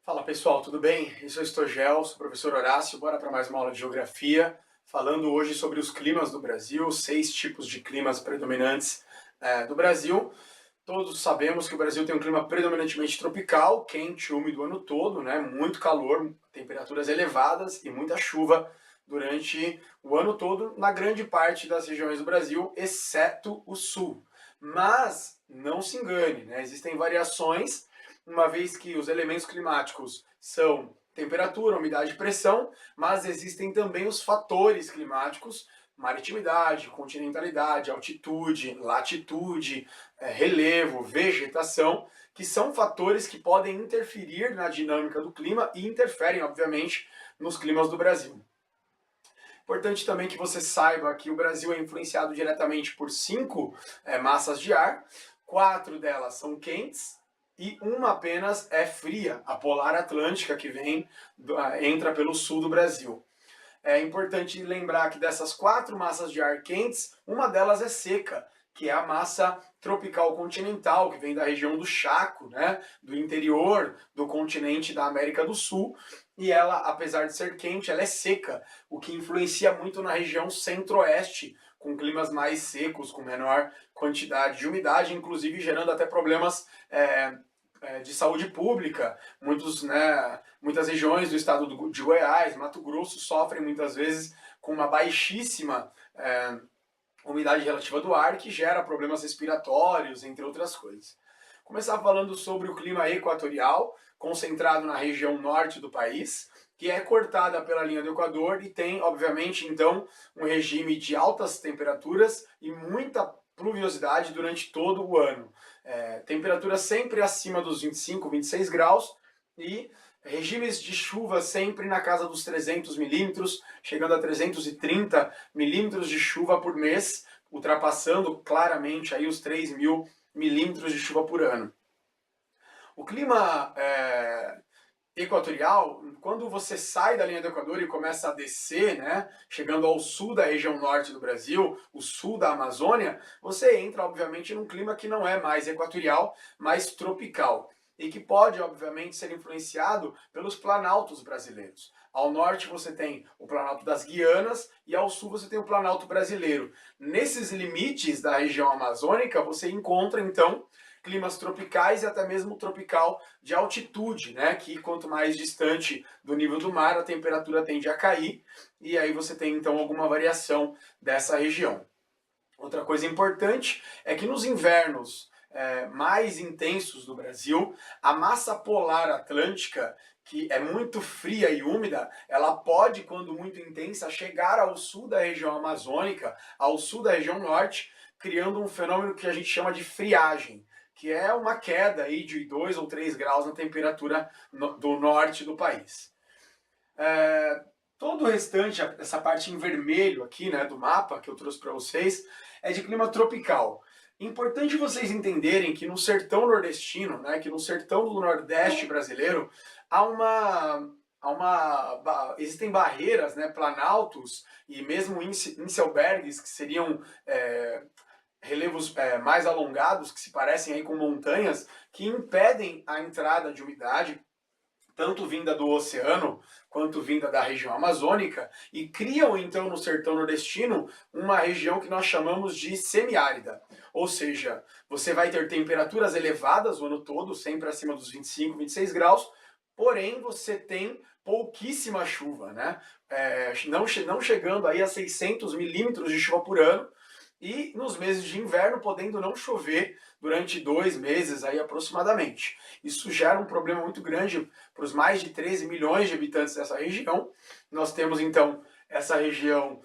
Fala pessoal, tudo bem? Eu sou Estogel, sou professor Horácio, bora para mais uma aula de geografia, falando hoje sobre os climas do Brasil, 6 tipos de climas predominantes do Brasil. Todos sabemos que o Brasil tem um clima predominantemente tropical, quente, úmido o ano todo, né? Muito calor, temperaturas elevadas e muita chuva durante o ano todo, na grande parte das regiões do Brasil, exceto o sul. Mas não se engane, né? Existem variações, uma vez que os elementos climáticos são temperatura, umidade e pressão, mas existem também os fatores climáticos, maritimidade, continentalidade, altitude, latitude, relevo, vegetação, que são fatores que podem interferir na dinâmica do clima e interferem, obviamente, nos climas do Brasil. Importante também que você saiba que o Brasil é influenciado diretamente por 5 massas de ar, 4 delas são quentes, e uma apenas é fria, a polar atlântica, que entra pelo sul do Brasil. É importante lembrar que dessas 4 massas de ar quentes, uma delas é seca, que é a massa tropical continental, que vem da região do Chaco, né, do interior do continente da América do Sul, e ela, apesar de ser quente, ela é seca, o que influencia muito na região centro-oeste, com climas mais secos, com menor quantidade de umidade, inclusive gerando até problemas de saúde pública. Muitas regiões do estado de Goiás, Mato Grosso, sofrem muitas vezes com uma baixíssima umidade relativa do ar, que gera problemas respiratórios, entre outras coisas. Começar falando sobre o clima equatorial, concentrado na região norte do país, que é cortada pela linha do Equador e tem, obviamente, então, um regime de altas temperaturas e muita pluviosidade durante todo o ano. Temperaturas sempre acima dos 25, 26 graus e regimes de chuva sempre na casa dos 300 milímetros, chegando a 330 milímetros de chuva por mês, ultrapassando claramente aí os 3.000 milímetros de chuva por ano. O clima equatorial, quando você sai da linha do Equador e começa a descer, né, chegando ao sul da região norte do Brasil, o sul da Amazônia, você entra, obviamente, num clima que não é mais equatorial, mas tropical, e que pode, obviamente, ser influenciado pelos planaltos brasileiros. Ao norte você tem o Planalto das Guianas e ao sul você tem o Planalto brasileiro. Nesses limites da região amazônica você encontra, então, climas tropicais e até mesmo tropical de altitude, né? Que quanto mais distante do nível do mar, a temperatura tende a cair, e aí você tem então alguma variação dessa região. Outra coisa importante é que nos invernos mais intensos do Brasil, a massa polar atlântica, que é muito fria e úmida, ela pode, quando muito intensa, chegar ao sul da região amazônica, ao sul da região norte, criando um fenômeno que a gente chama de friagem, que é uma queda aí de 2 ou 3 graus na temperatura do norte do país. Todo o restante, essa parte em vermelho aqui, né, do mapa que eu trouxe para vocês, é de clima tropical. Importante vocês entenderem que no sertão nordestino, né, que no sertão do nordeste brasileiro, existem barreiras, né, planaltos e mesmo inselbergs, que seriam relevos mais alongados, que se parecem aí com montanhas, que impedem a entrada de umidade, tanto vinda do oceano quanto vinda da região amazônica, e criam então no sertão nordestino uma região que nós chamamos de semiárida. Ou seja, você vai ter temperaturas elevadas o ano todo, sempre acima dos 25, 26 graus, porém você tem pouquíssima chuva, né? Não chegando aí a 600 milímetros de chuva por ano, e nos meses de inverno podendo não chover durante 2 meses aí aproximadamente. Isso gera um problema muito grande para os mais de 13 milhões de habitantes dessa região. Nós temos então essa região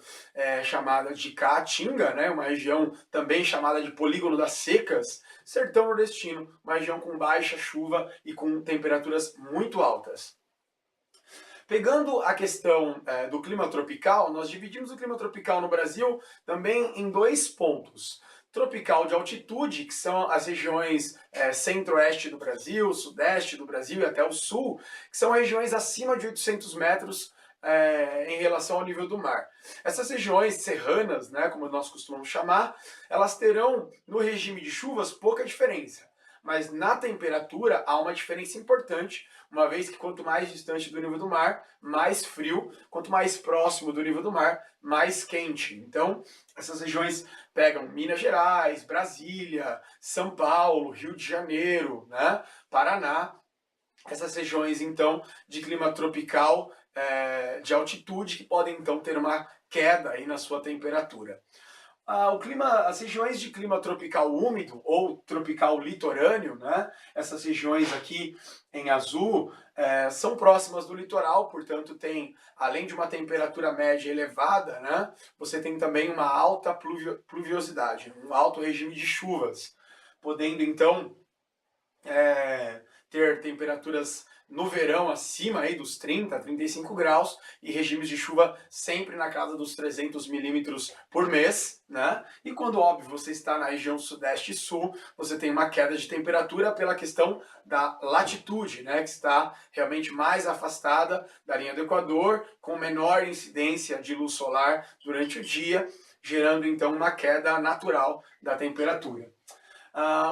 chamada de Caatinga, né, uma região também chamada de Polígono das Secas, sertão nordestino, uma região com baixa chuva e com temperaturas muito altas. Pegando a questão do clima tropical, nós dividimos o clima tropical no Brasil também em 2 pontos. Tropical de altitude, que são as regiões centro-oeste do Brasil, sudeste do Brasil e até o sul, que são regiões acima de 800 metros em relação ao nível do mar. Essas regiões serranas, né, como nós costumamos chamar, elas terão no regime de chuvas pouca diferença. mas na temperatura há uma diferença importante, uma vez que quanto mais distante do nível do mar, mais frio, quanto mais próximo do nível do mar, mais quente. Então, essas regiões pegam Minas Gerais, Brasília, São Paulo, Rio de Janeiro, né, Paraná, essas regiões, então, de clima tropical, de altitude, que podem, então, ter uma queda aí na sua temperatura. As regiões de clima tropical úmido ou tropical litorâneo, né, essas regiões aqui em azul, são próximas do litoral, portanto tem, além de uma temperatura média elevada, né, você tem também uma alta pluviosidade, um alto regime de chuvas, podendo então ter temperaturas no verão acima aí dos 30, 35 graus e regimes de chuva sempre na casa dos 300 milímetros por mês, né? E quando, óbvio, você está na região sudeste e sul, você tem uma queda de temperatura pela questão da latitude, né? Que está realmente mais afastada da linha do Equador, com menor incidência de luz solar durante o dia, gerando então uma queda natural da temperatura.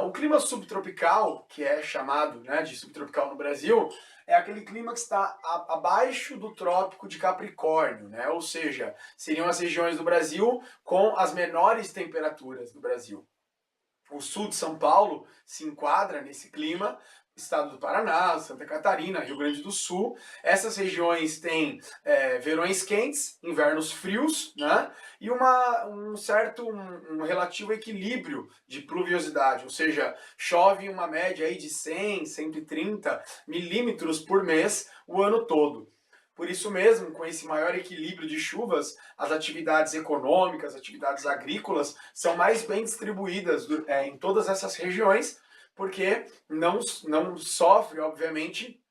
O clima subtropical, que é chamado, né, de subtropical no Brasil, é aquele clima que está abaixo do Trópico de Capricórnio, né? Ou seja, seriam as regiões do Brasil com as menores temperaturas do Brasil. O sul de São Paulo se enquadra nesse clima, estado do Paraná, Santa Catarina, Rio Grande do Sul. Essas regiões têm verões quentes, invernos frios, né? E um relativo equilíbrio de pluviosidade, ou seja, chove uma média aí de 100, 130 milímetros por mês o ano todo. Por isso mesmo, com esse maior equilíbrio de chuvas, as atividades econômicas, atividades agrícolas são mais bem distribuídas em todas essas regiões, porque não sofre, obviamente,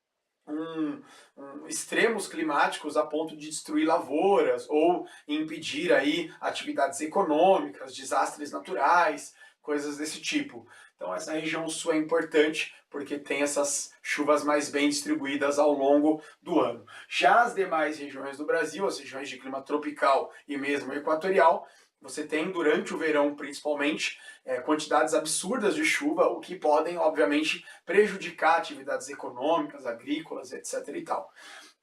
extremos climáticos a ponto de destruir lavouras ou impedir aí atividades econômicas, desastres naturais, coisas desse tipo. Então essa região sul é importante porque tem essas chuvas mais bem distribuídas ao longo do ano. Já as demais regiões do Brasil, as regiões de clima tropical e mesmo equatorial, você tem durante o verão principalmente quantidades absurdas de chuva, o que podem obviamente prejudicar atividades econômicas, agrícolas, etc. e tal.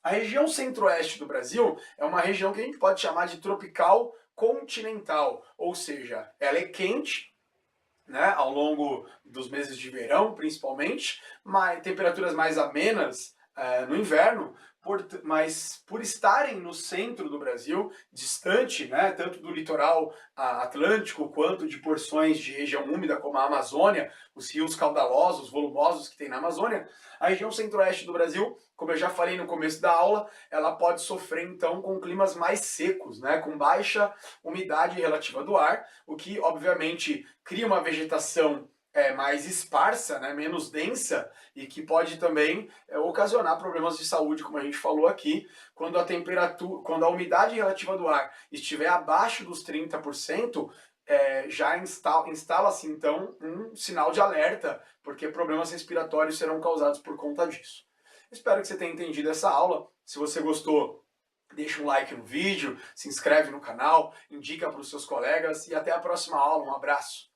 A região centro-oeste do Brasil é uma região que a gente pode chamar de tropical continental, ou seja, ela é quente, né, ao longo dos meses de verão, principalmente, temperaturas mais amenas no inverno, mas por estarem no centro do Brasil, distante, né, tanto do litoral atlântico quanto de porções de região úmida como a Amazônia, os rios caudalosos, volumosos que tem na Amazônia, a região centro-oeste do Brasil, como eu já falei no começo da aula, ela pode sofrer então com climas mais secos, né, com baixa umidade relativa do ar, o que obviamente cria uma vegetação mais esparsa, né, menos densa, e que pode também ocasionar problemas de saúde, como a gente falou aqui, quando quando a umidade relativa do ar estiver abaixo dos 30%, já instala-se então um sinal de alerta, porque problemas respiratórios serão causados por conta disso. Espero que você tenha entendido essa aula. Se você gostou, deixa um like no vídeo, se inscreve no canal, indica para os seus colegas e até a próxima aula. Um abraço!